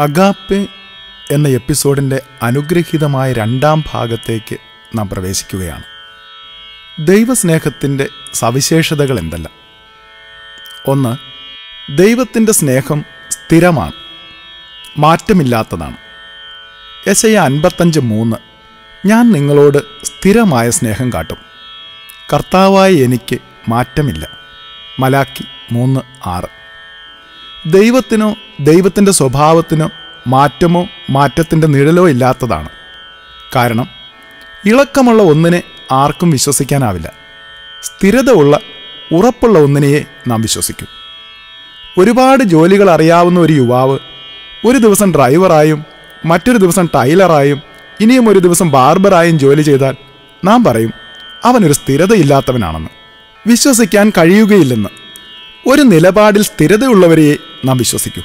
Agape എന്ന എപ്പിസോഡിൻ്റെ അനുഗ്രഹീതമായ രണ്ടാം ഭാഗത്തേക്ക് നാം പ്രവേശിക്കുകയാണ്. ദൈവസ്നേഹത്തിൻ്റെ സവിശേഷതകൾ എന്തെല്ലാം? ഒന്ന്, ദൈവത്തിൻ്റെ സ്നേഹം സ്ഥിരമാണ്, മാറ്റമില്ലാത്തതാണ്. യെശയ്യാ 55:3 ഞാൻ നിങ്ങളോട് സ്ഥിരമായ സ്നേഹം കാട്ടും, കർത്താവായ എനിക്ക് മാറ്റമില്ല. മലാക്കി 3:6 ദൈവത്തിനോ ദൈവത്തിൻ്റെ സ്വഭാവത്തിനോ മാറ്റമോ മാറ്റത്തിൻ്റെ നിഴലോ ഇല്ലാത്തതാണ്. കാരണം ഇളക്കമുള്ള ഒന്നിനെ ആർക്കും വിശ്വസിക്കാനാവില്ല. സ്ഥിരത ഉള്ള ഉറപ്പുള്ള ഒന്നിനെയേ നാം വിശ്വസിക്കും. ഒരുപാട് ജോലികൾ അറിയാവുന്ന ഒരു യുവാവ് ഒരു ദിവസം ഡ്രൈവറായും മറ്റൊരു ദിവസം ടൈലറായും ഇനിയും ഒരു ദിവസം ബാർബറായും ജോലി ചെയ്താൽ നാം പറയും അവനൊരു സ്ഥിരതയില്ലാത്തവനാണെന്ന്. വിശ്വസിക്കാൻ കഴിയുകയില്ലെന്ന്. ഒരു നിലപാടിൽ സ്ഥിരതയുള്ളവരെയെ നാം വിശ്വസിക്കൂ.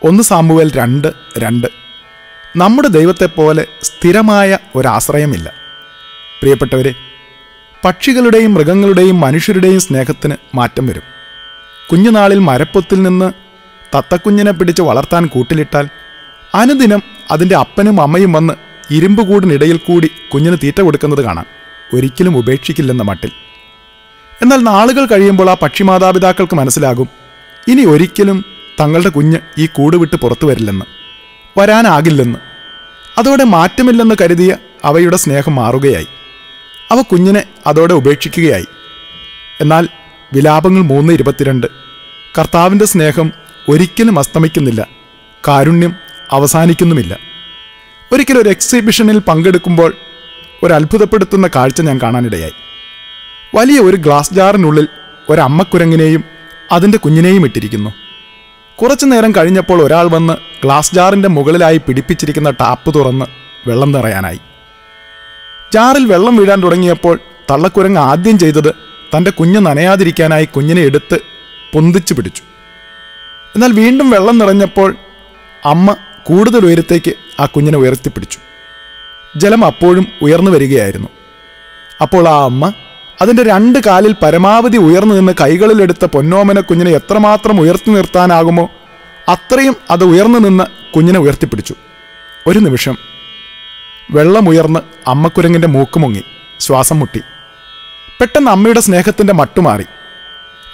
1 സാമുവേൽ 2:2 നമ്മുടെ ദൈവത്തെപ്പോലെ സ്ഥിരമായ ഒരാശ്രയമില്ല. പ്രിയപ്പെട്ടവരെ, പക്ഷികളുടെയും മൃഗങ്ങളുടെയും മനുഷ്യരുടെയും സ്നേഹത്തിന് മാറ്റം വരും. കുഞ്ഞുനാളിൽ മരപ്പൊത്തിൽ നിന്ന് തത്തക്കുഞ്ഞിനെ പിടിച്ച് വളർത്താൻ കൂട്ടിലിട്ടാൽ അനുദിനം അതിൻ്റെ അപ്പനും അമ്മയും വന്ന് ഇരുമ്പുകൂടിനിടയിൽ കൂടി കുഞ്ഞിന് തീറ്റ കൊടുക്കുന്നത് കാണാം, ഒരിക്കലും ഉപേക്ഷിക്കില്ലെന്ന മട്ടിൽ. എന്നാൽ നാളുകൾ കഴിയുമ്പോൾ ആ പക്ഷി മാതാപിതാക്കൾക്ക് മനസ്സിലാകും ഇനി ഒരിക്കലും തങ്ങളുടെ കുഞ്ഞ് ഈ കൂട് വിട്ട് പുറത്തു വരില്ലെന്ന്, വരാനാകില്ലെന്ന്. അതോടെ മാറ്റമില്ലെന്ന് കരുതിയ അവയുടെ സ്നേഹം മാറുകയായി. അവ കുഞ്ഞിനെ അതോടെ ഉപേക്ഷിക്കുകയായി. എന്നാൽ വിലാപങ്ങൾ 3:22 കർത്താവിൻ്റെ സ്നേഹം ഒരിക്കലും അസ്തമിക്കുന്നില്ല, കാരുണ്യം അവസാനിക്കുന്നുമില്ല. ഒരിക്കലൊരു എക്സിബിഷനിൽ പങ്കെടുക്കുമ്പോൾ ഒരു അത്ഭുതപ്പെടുത്തുന്ന കാഴ്ച ഞാൻ കാണാനിടയായി. വലിയ ഒരു ഗ്ലാസ് ജാറിനുള്ളിൽ ഒരമ്മക്കുരങ്ങിനെയും അതിൻ്റെ കുഞ്ഞിനെയും ഇട്ടിരിക്കുന്നു. കുറച്ചു നേരം കഴിഞ്ഞപ്പോൾ ഒരാൾ വന്ന് ഗ്ലാസ് ജാറിൻ്റെ മുകളിലായി പിടിപ്പിച്ചിരിക്കുന്ന ടാപ്പ് തുറന്ന് വെള്ളം നിറയാനായി. ജാറിൽ വെള്ളം വീഴാൻ തുടങ്ങിയപ്പോൾ തള്ളക്കുരങ്ങ് ആദ്യം ചെയ്തത് തൻ്റെ കുഞ്ഞ് നനയാതിരിക്കാനായി കുഞ്ഞിനെ എടുത്ത് പൊന്തിച്ചു പിടിച്ചു. എന്നാൽ വീണ്ടും വെള്ളം നിറഞ്ഞപ്പോൾ അമ്മ കൂടുതൽ ഉയരത്തേക്ക് ആ കുഞ്ഞിനെ ഉയർത്തിപ്പിടിച്ചു. ജലം അപ്പോഴും ഉയർന്നു വരികയായിരുന്നു. അപ്പോൾ ആ അമ്മ അതിൻ്റെ 2 കാലിൽ പരമാവധി ഉയർന്നു നിന്ന് കൈകളിലെടുത്ത പൊന്നോമന കുഞ്ഞിനെ എത്രമാത്രം ഉയർത്തി നിർത്താനാകുമോ അത്രയും അത് ഉയർന്നു നിന്ന് കുഞ്ഞിനെ ഉയർത്തിപ്പിടിച്ചു. ഒരു നിമിഷം വെള്ളമുയർന്ന് അമ്മക്കുരങ്ങിൻ്റെ മൂക്ക് മുങ്ങി, ശ്വാസം മുട്ടി. പെട്ടെന്ന് അമ്മയുടെ സ്നേഹത്തിൻ്റെ മട്ടുമാറി.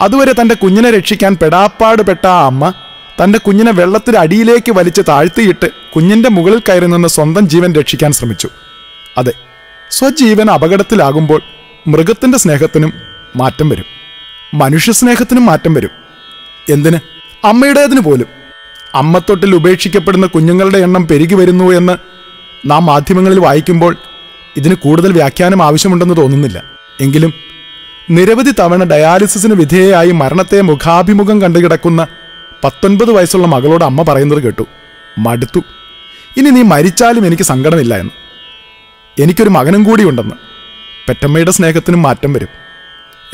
അതുവരെ തൻ്റെ കുഞ്ഞിനെ രക്ഷിക്കാൻ പെടാപ്പാട് പെട്ട ആ അമ്മ തൻ്റെ കുഞ്ഞിനെ വെള്ളത്തിന് അടിയിലേക്ക് വലിച്ച് താഴ്ത്തിയിട്ട് കുഞ്ഞിൻ്റെ മുകളിൽ കയറി നിന്ന് സ്വന്തം ജീവൻ രക്ഷിക്കാൻ ശ്രമിച്ചു. അതെ, സ്വജീവൻ അപകടത്തിലാകുമ്പോൾ മൃഗത്തിൻ്റെ സ്നേഹത്തിനും മാറ്റം വരും, മനുഷ്യസ്നേഹത്തിനും മാറ്റം വരും. എന്തിന്? അമ്മയുടേതിന് പോലും. അമ്മത്തൊട്ടിൽ ഉപേക്ഷിക്കപ്പെടുന്ന കുഞ്ഞുങ്ങളുടെ എണ്ണം പെരുകി വരുന്നു എന്ന് നാം മാധ്യമങ്ങളിൽ വായിക്കുമ്പോൾ ഇതിന് കൂടുതൽ വ്യാഖ്യാനം ആവശ്യമുണ്ടെന്ന് തോന്നുന്നില്ല. എങ്കിലും നിരവധി തവണ ഡയാലിസിസിന് വിധേയയായി മരണത്തെ മുഖാഭിമുഖം കണ്ടുകിടക്കുന്ന 19 വയസ്സുള്ള മകളോട് അമ്മ പറയുന്നത് കേട്ടു, മടുത്തു, ഇനി നീ മരിച്ചാലും എനിക്ക് സങ്കടമില്ല എന്ന്. എനിക്കൊരു മകനും കൂടിയുണ്ടെന്ന്. പെറ്റമ്മയുടെ സ്നേഹത്തിനും മാറ്റം വരും.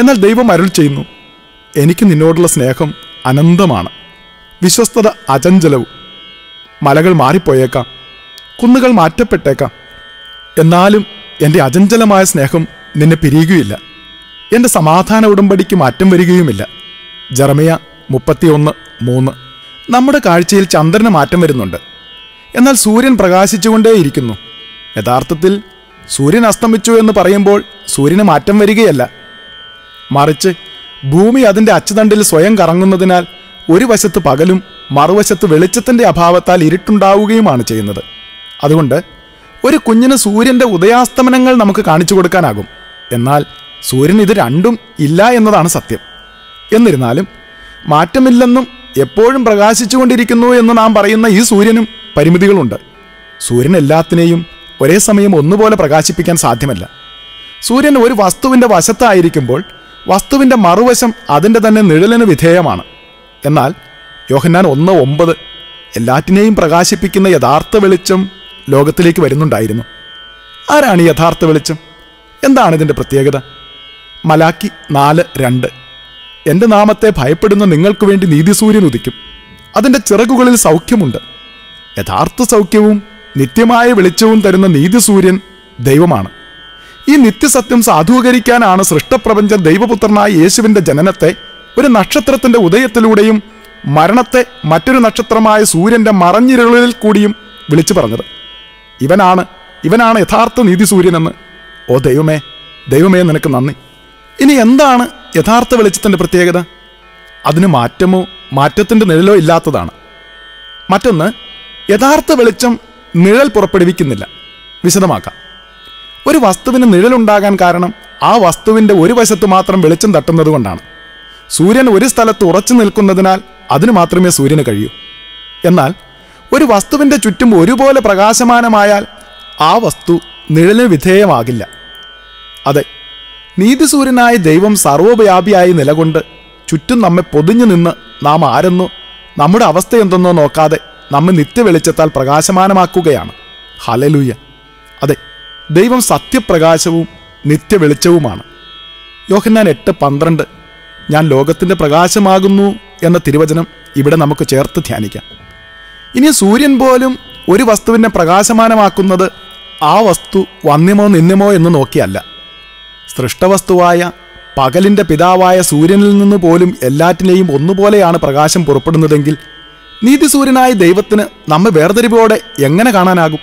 എന്നാൽ ദൈവം അരുൾ ചെയ്യുന്നു, എനിക്ക് നിന്നോടുള്ള സ്നേഹം അനന്തമാണ്, വിശ്വസ്തത അചഞ്ചലവും. മലകൾ മാറിപ്പോയേക്കാം, കുന്നുകൾ മാറ്റപ്പെട്ടേക്കാം, എന്നാലും എൻ്റെ അചഞ്ചലമായ സ്നേഹം നിന്നെ പിരിയുകയില്ല. എൻ്റെ സമാധാന ഉടമ്പടിക്ക് മാറ്റം വരികയുമില്ല. ജെറമ്യാ 31:3 നമ്മുടെ കാഴ്ചയിൽ ചന്ദ്രന് മാറ്റം വരുന്നുണ്ട്, എന്നാൽ സൂര്യൻ പ്രകാശിച്ചുകൊണ്ടേയിരിക്കുന്നു. യഥാർത്ഥത്തിൽ സൂര്യൻ അസ്തമിച്ചു എന്ന് പറയുമ്പോൾ സൂര്യന് മാറ്റം വരികയല്ല, മറിച്ച് ഭൂമി അതിൻ്റെ അച്ചുതണ്ടിൽ സ്വയം കറങ്ങുന്നതിനാൽ ഒരു വശത്ത് പകലും മറുവശത്ത് വെളിച്ചത്തിൻ്റെ അഭാവത്താൽ ഇരുട്ടുണ്ടാവുകയുമാണ് ചെയ്യുന്നത്. അതുകൊണ്ട് ഒരു കുഞ്ഞിന് സൂര്യൻ്റെ ഉദയാസ്തമനങ്ങൾ നമുക്ക് കാണിച്ചു കൊടുക്കാനാകും, എന്നാൽ സൂര്യൻ ഇത് രണ്ടും ഇല്ല എന്നതാണ് സത്യം. എന്നിരുന്നാലും മാറ്റമില്ലെന്നും എപ്പോഴും പ്രകാശിച്ചുകൊണ്ടിരിക്കുന്നു എന്ന് നാം പറയുന്ന ഈ സൂര്യനും പരിമിതികളുണ്ട്. സൂര്യൻ എല്ലാത്തിനെയും ഒരേ സമയം ഒന്നുപോലെ പ്രകാശിപ്പിക്കാൻ സാധ്യമല്ല. സൂര്യൻ ഒരു വസ്തുവിൻ്റെ വശത്തായിരിക്കുമ്പോൾ വസ്തുവിൻ്റെ മറുവശം അതിൻ്റെ തന്നെ നിഴലിന് വിധേയമാണ്. എന്നാൽ യോഹന്നാൻ 1:9 എല്ലാറ്റിനെയും പ്രകാശിപ്പിക്കുന്ന യഥാർത്ഥ വെളിച്ചം ലോകത്തിലേക്ക് വരുന്നുണ്ടായിരുന്നു. ആരാണ് ഈ യഥാർത്ഥ വെളിച്ചം? എന്താണ് ഇതിൻ്റെ പ്രത്യേകത? മലാക്കി 4:2 എൻ്റെ നാമത്തെ ഭയപ്പെടുന്ന നിങ്ങൾക്ക് വേണ്ടി നീതിസൂര്യൻ ഉദിക്കും, അതിൻ്റെ ചിറകുകളിൽ സൗഖ്യമുണ്ട്. യഥാർത്ഥ സൗഖ്യവും നിത്യമായ വെളിച്ചവും തരുന്ന നീതിസൂര്യൻ ദൈവമാണ്. ഈ നിത്യസത്യം സാധൂകരിക്കാനാണ് സൃഷ്ടപ്രപഞ്ച ദൈവപുത്രനായ യേശുവിൻ്റെ ജനനത്തെ ഒരു നക്ഷത്രത്തിൻ്റെ ഉദയത്തിലൂടെയും മരണത്തെ മറ്റൊരു നക്ഷത്രമായ സൂര്യന്റെ മറഞ്ഞിരുളിൽ കൂടിയും വിളിച്ചു പറഞ്ഞത്. ഇവനാണ് യഥാർത്ഥ നീതി സൂര്യനെന്ന്. ഓ ദൈവമേ നിനക്ക് നന്ദി. ഇനി എന്താണ് യഥാർത്ഥ വെളിച്ചത്തിൻ്റെ പ്രത്യേകത? അതിന് മാറ്റത്തിൻ്റെ നിഴലോ ഇല്ലാത്തതാണ്. മറ്റൊന്ന്, യഥാർത്ഥ വെളിച്ചം നിഴൽ പുറപ്പെടുവിക്കുന്നില്ല. വിശദമാക്കാം. ഒരു വസ്തുവിന് നിഴലുണ്ടാകാൻ കാരണം ആ വസ്തുവിൻ്റെ ഒരു വശത്ത് മാത്രം വെളിച്ചം തട്ടുന്നത് കൊണ്ടാണ്. സൂര്യൻ ഒരു സ്ഥലത്ത് ഉറച്ചു നിൽക്കുന്നതിനാൽ അതിന് മാത്രമേ സൂര്യന് കഴിയൂ. എന്നാൽ ഒരു വസ്തുവിൻ്റെ ചുറ്റും ഒരുപോലെ പ്രകാശമാനമായാൽ ആ വസ്തു നിഴലിന് വിധേയമാകില്ല. അതെ, നീതിസൂര്യനായ ദൈവം സർവ്വവ്യാപിയായി നിലകൊണ്ട് ചുറ്റും നമ്മെ പൊതിഞ്ഞു നിന്ന് നാം ആരെന്നോ നമ്മുടെ അവസ്ഥ എന്തെന്നോ നോക്കാതെ നമ്മെ നിത്യവെളിച്ചത്താൽ പ്രകാശമാനമാക്കുകയാണ്. ഹല്ലേലൂയ! അതെ, ദൈവം സത്യപ്രകാശവും നിത്യവെളിച്ചവുമാണ്. യോഹന്നാൻ 8:12 ഞാൻ ലോകത്തിൻ്റെ പ്രകാശമാകുന്നു എന്ന തിരുവചനം ഇവിടെ നമുക്ക് ചേർത്ത് ധ്യാനിക്കാം. ഇനി സൂര്യൻ പോലും ഒരു വസ്തുവിനെ പ്രകാശമാനമാക്കുന്നത് ആ വസ്തു വന്യമോ നിന്യമോ എന്ന് നോക്കിയല്ല. സൃഷ്ടവസ്തുവായ പകലിൻ്റെ പിതാവായ സൂര്യനിൽ നിന്ന് പോലും എല്ലാറ്റിനെയും ഒന്നുപോലെയാണ് പ്രകാശം പുറപ്പെടുന്നതെങ്കിൽ നീതിസൂര്യനായ ദൈവത്തിന് നമ്മെ വേർതിരിവോടെ എങ്ങനെ കാണാനാകും?